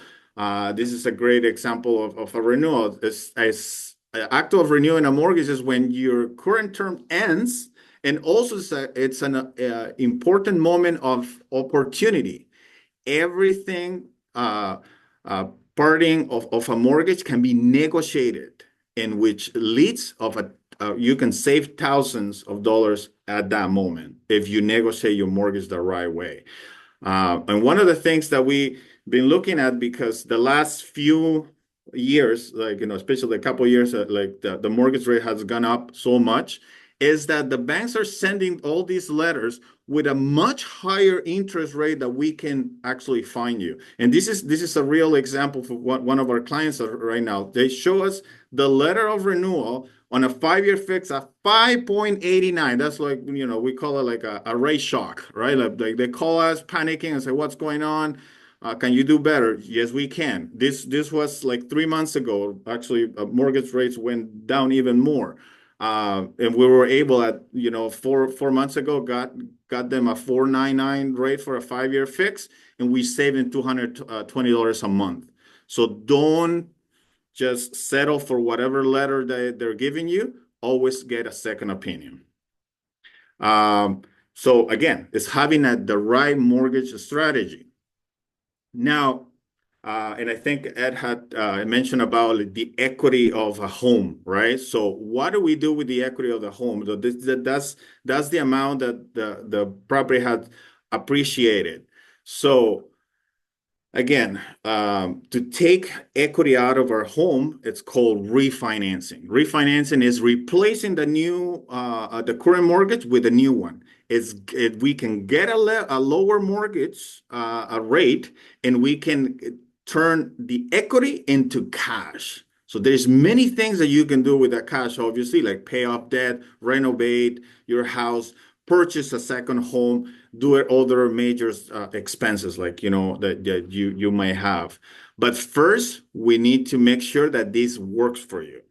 this is a great example of a renewal. An act of renewing a mortgage is when your current term ends And also it's an important moment of opportunity. Everything parting of a mortgage can be negotiated, in which leads of you can save thousands of dollars at that moment if you negotiate your mortgage the right way. And one of the things that we've been looking at, because the last few years, like, especially a couple of years, like the mortgage rate has gone up so much, is that the banks are sending all these letters with a much higher interest rate that we can actually find you. And this is a real example for what one of our clients are right now. They show us the letter of renewal on a 5-year fix at 5.89. That's like, we call it like a rate shock, right? Like they call us panicking and say, what's going on? Can you do better? Yes, we can. This was like 3 months ago. Actually, mortgage rates went down even more. And we were able at, 4 months ago, got them a 4.99 rate for a 5-year fix, and we saved them $220 a month. So don't just settle for whatever letter they're giving you. Always get a second opinion. So again, it's having the right mortgage strategy. Now, and I think Ed had mentioned about the equity of a home, right? So what do we do with the equity of the home? So that's the amount that the property had appreciated. So again, to take equity out of our home, it's called refinancing. Refinancing is replacing the current mortgage with a new one. We can get a lower mortgage rate, and we can turn the equity into cash. So there's many things that you can do with that cash, obviously, like pay off debt, renovate your house, purchase a second home, do other major expenses like, that you may have. But first, we need to make sure that this works for you.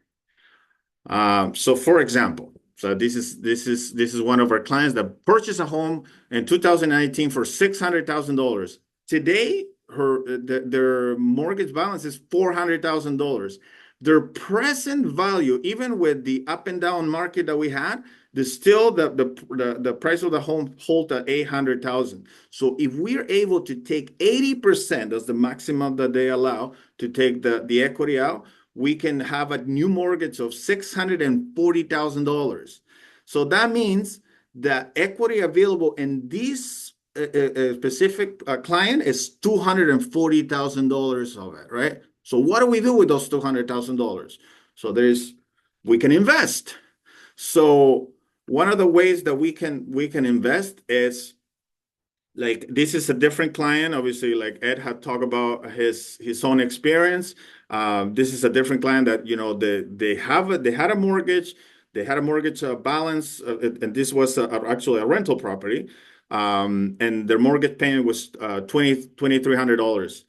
So for example, this is one of our clients that purchased a home in 2019 for $600,000. Today, their mortgage balance is $400,000. Their present value, even with the up and down market that we had, the price of the home hold at $800,000. So if we're able to take 80%, that's the maximum that they allow to take the equity out, we can have a new mortgage of $640,000. So that means the equity available in this specific client is $240,000 of it, right? So what do we do with those $200,000? So we can invest. So one of the ways that we can invest is, like, this is a different client. Obviously, like Ed had talked about his own experience. This is a different client that, they had a mortgage. They had a mortgage balance, and this was actually a rental property. And their mortgage payment was $2,300.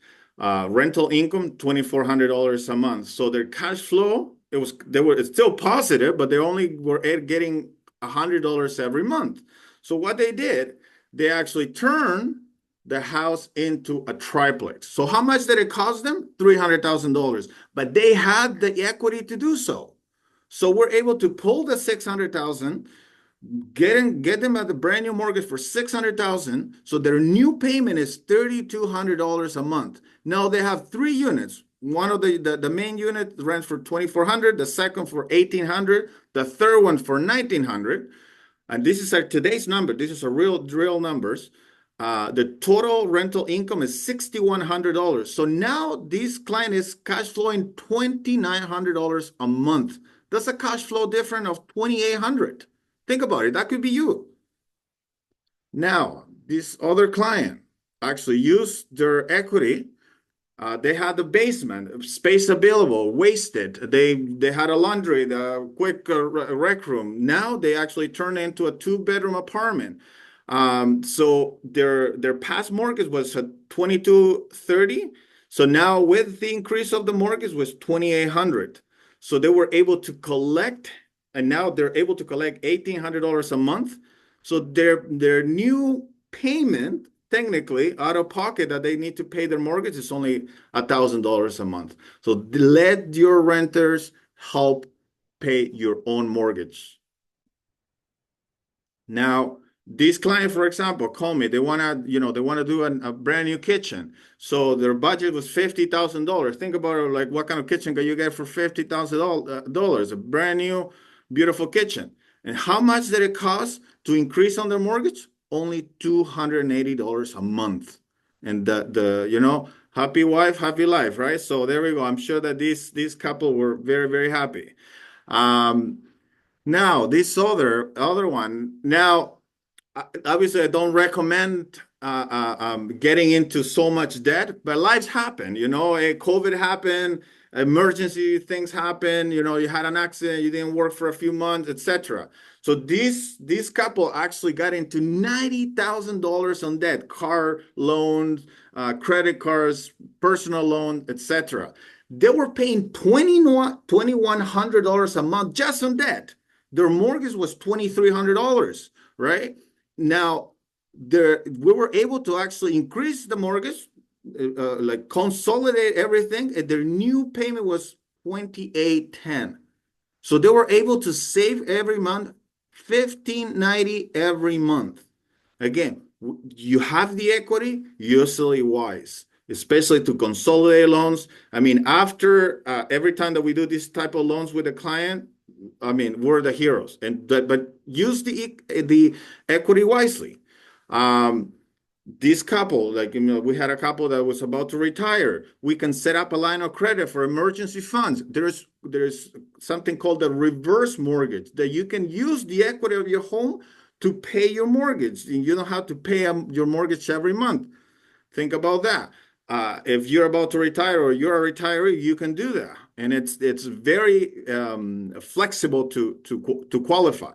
Rental income, $2,400 a month. So their cash flow, it's still positive, but they only were getting $100 every month. So what they did, they actually turned the house into a triplex. So how much did it cost them? $300,000. But they had the equity to do so. So we're able to pull the $600,000, get them at the brand new mortgage for $600,000. So their new payment is $3,200 a month. Now they have 3 units. One of the main unit rents for $2,400, the second for $1,800, the third one for $1,900. And this is today's number. This is a real numbers. The total rental income is $6,100. So now this client is cash flowing $2,900 a month. That's a cash flow difference of $2,800. Think about it. That could be you. Now, this other client actually used their equity. They had the basement space available, wasted. They had a laundry, the quick rec room. Now they actually turned into a 2-bedroom apartment. So their past mortgage was at $2,230. So now with the increase of the mortgage was $2,800. So they were able to collect, and now they're able to collect $1,800 a month. So their new payment, technically out of pocket, that they need to pay their mortgage is only $1,000 a month. So let your renters help pay your own mortgage. Now, this client, for example, called me. They wanna, they wanna do a brand new kitchen. So their budget was $50,000. Think about it, like what kind of kitchen can you get for $50,000? A brand new, beautiful kitchen. And how much did it cost to increase on their mortgage? Only $280 a month. And happy wife, happy life, right? So there we go. I'm sure that this couple were very, very happy. Now this other one. Now, obviously, I don't recommend getting into so much debt, but lives happen. COVID happened, emergency things happen. You had an accident, you didn't work for a few months, etc. So this couple actually got into $90,000 on debt, car loans, credit cards, personal loan, etc. They were paying $2,100 a month just on debt. Their mortgage was $2,300, right? Now, we were able to actually increase the mortgage, like consolidate everything, and their new payment was $2,810. So they were able to save every month $1,590 every month. Again, you have the equity, use it wise, especially to consolidate loans. I mean, after every time that we do this type of loans with a client, I mean, we're the heroes. But use the equity wisely. This couple, we had a couple that was about to retire. We can set up a line of credit for emergency funds. There's something called the reverse mortgage, that you can use the equity of your home to pay your mortgage. You don't have to pay your mortgage every month. Think about that. If you're about to retire or you're a retiree, you can do that, and it's very flexible to qualify.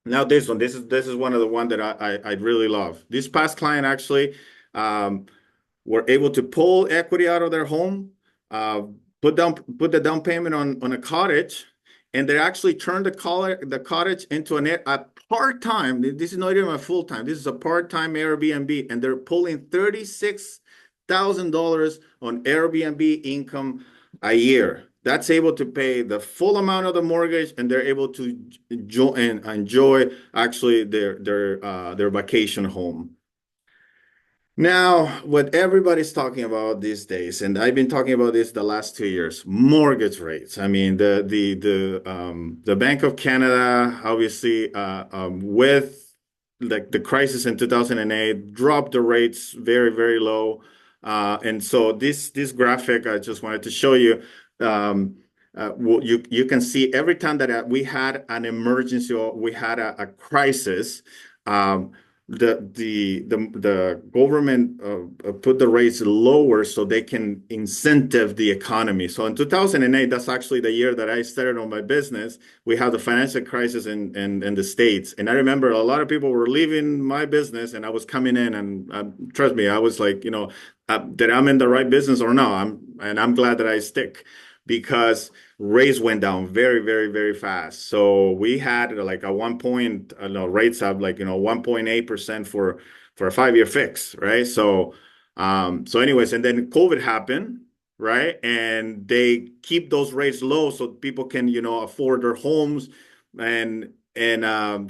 Now this is one of the one that I really love. This past client actually were able to pull equity out of their home, put the down payment on a cottage, and they actually turned the cottage into a part-time. This is not even a full-time. This is a part-time Airbnb, and they're pulling $36,000 on Airbnb income a year. That's able to pay the full amount of the mortgage, and they're able to enjoy actually their vacation home. Now, what everybody's talking about these days, and I've been talking about this the last 2 years, mortgage rates. I mean, the Bank of Canada, obviously, with the crisis in 2008, dropped the rates very, very low. And so this graphic, I just wanted to show you. You can see every time that we had an emergency or we had a crisis, the government put the rates lower so they can incentive the economy. So in 2008, that's actually the year that I started on my business. We had the financial crisis in the States, and I remember a lot of people were leaving my business, and I was coming in, and trust me, I was like, that I'm in the right business or no. I'm glad that I stick, because rates went down very, very, very fast. So we had like a rates up 1.8% for a 5-year fix, right? So anyways, and then COVID happened, right? And they keep those rates low so people can afford their homes, and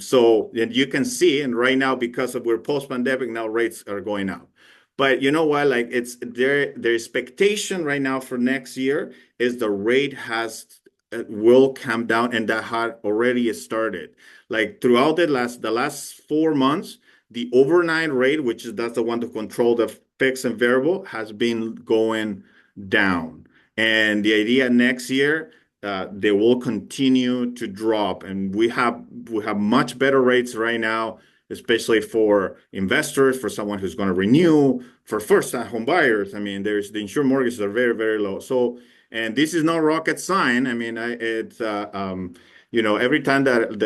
so you can see, and right now, because we're post-pandemic, now rates are going up. But you know what? Like, it's their expectation right now for next year is the rate will come down, and that had already started. Like throughout the last 4 months, the overnight rate, that's the one to control the fixed and variable, has been going down. And the idea next year, they will continue to drop, and we have much better rates right now, especially for investors, for someone who's going to renew, for first-time home buyers. I mean, the insured mortgages are very, very low. So, and this is no rocket science. I mean, it's every time that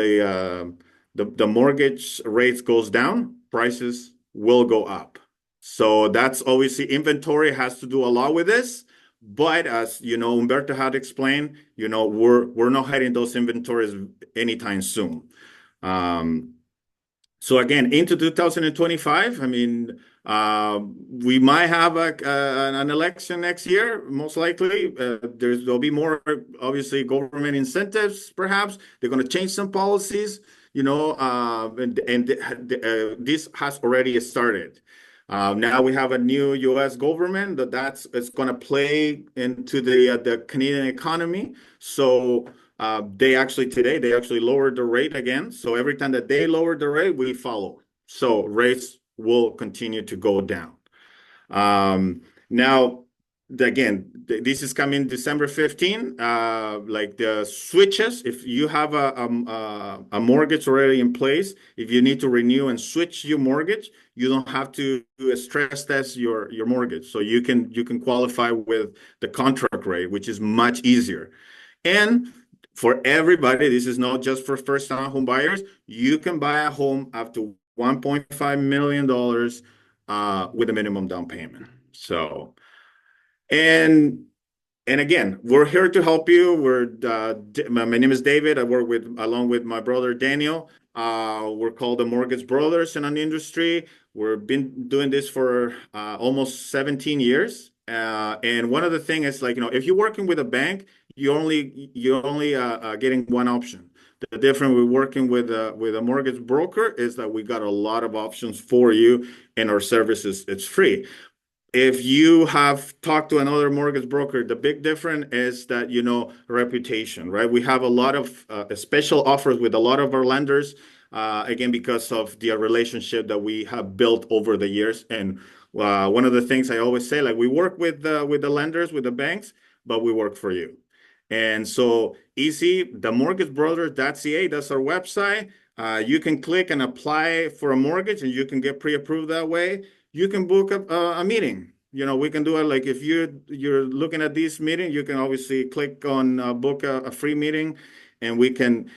the mortgage rates goes down, prices will go up. So that's obviously, inventory has to do a lot with this. But as Humberto had explained, we're not heading those inventories anytime soon. So again, into 2025, I mean, we might have an election next year, most likely. There'll be more, obviously, government incentives, perhaps. They're going to change some policies. this has already started. Now we have a new U.S. government it's going to play into the Canadian economy. So they actually lowered the rate again. So every time that they lower the rate, we follow. So rates will continue to go down. Now, again, this is coming December 15. Like the switches, if you have a mortgage already in place, if you need to renew and switch your mortgage, you don't have to stress test your mortgage. So you can qualify with the contract rate, which is much easier. And for everybody, this is not just for first-time home buyers. You can buy a home up to $1.5 million with a minimum down payment. So, and again, we're here to help you. My name is David. I work along with my brother Daniel. We're called the Mortgage Brothers in an industry. We've been doing this for almost 17 years. And one of the things is, like, if you're working with a bank, you're only getting one option. The difference with working with a mortgage broker is that we got a lot of options for you, and our services, it's free. If you have talked to another mortgage broker, the big difference is that, reputation, right? We have a lot of special offers with a lot of our lenders, again, because of the relationship that we have built over the years. And one of the things I always say, like, we work with the lenders, with the banks, but we work for you. And so easy, themortgagebrothers.ca, that's our website. You can click and apply for a mortgage, and you can get pre-approved that way. You can book a meeting. We can do it, like, if you're looking at this meeting, you can obviously click on book a free meeting, and we can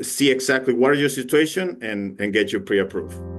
see exactly what is your situation and get you pre-approved.